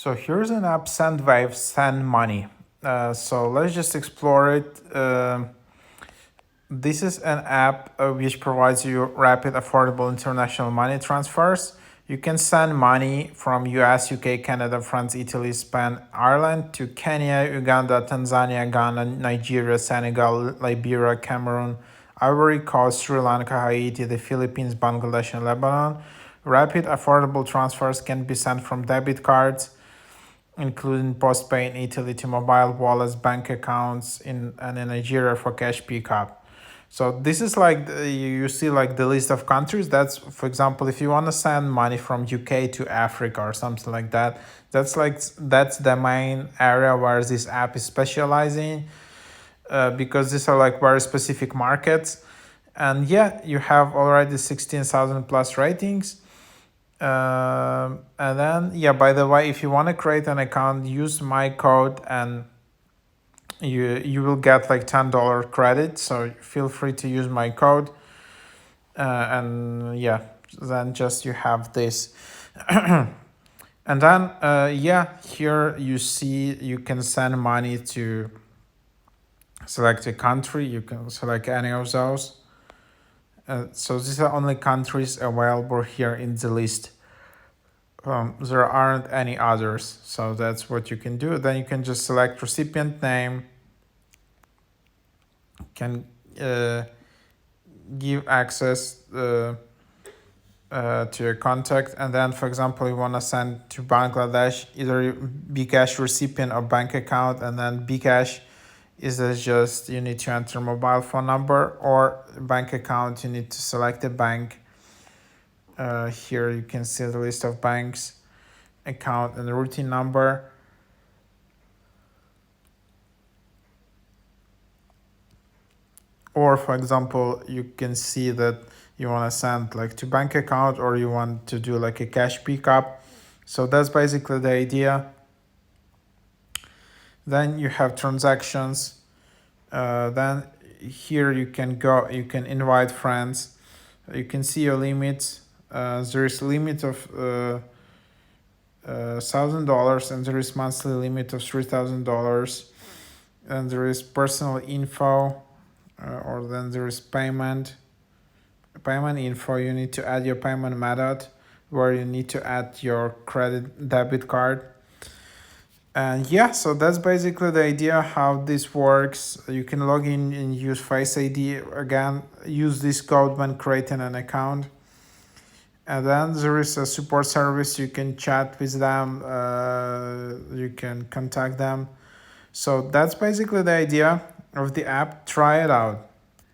So here's an app, Sendwave, Send Money. So let's just explore it. This is an app which provides you rapid, affordable international money transfers. You can send money from US, UK, Canada, France, Italy, Spain, Ireland to Kenya, Uganda, Tanzania, Ghana, Nigeria, Senegal, Liberia, Cameroon, Ivory Coast, Sri Lanka, Haiti, the Philippines, Bangladesh, and Lebanon. Rapid, affordable transfers can be sent from debit cards, including postpay in Italy, to mobile wallets, bank accounts in Nigeria for cash pickup. So this is like you see like the list of countries. That's, for example, if you want to send money from UK to Africa or something like that, that's the main area where this app is specializing, because these are like very specific markets. And yeah, you have already 16,000 plus ratings. And then, yeah, by the way, if you want to create an account, use my code and you will get like $10 credit. So feel free to use my code. And yeah, then just you have this. And then, yeah, here you see you can send money to select a country. You can select any of those. So these are only countries available here in the list. There aren't any others, so that's what you can do. Then you can just select recipient name, can give access to your contact, and then, for example, you want to send to Bangladesh, either Bcash recipient or bank account, and then Bcash is just you need to enter mobile phone number, or bank account you need to select a bank. Here you can see the list of banks, account, and the routing number. Or, for example, you can see that you want to send like to bank account, or you want to do like a cash pickup. So that's basically the idea. Then you have transactions. Then here you can invite friends. You can see your limits. There is a limit of $1,000, and there is monthly limit of $3,000, and there is personal info, or then there is payment info. You need to add your payment method, where you need to add your debit card. And yeah, so that's basically the idea how this works. You can log in and use Face ID. Again, use this code when creating an account. And then there is a support service. You can chat with them. You can contact them. So that's basically the idea of the app. Try it out.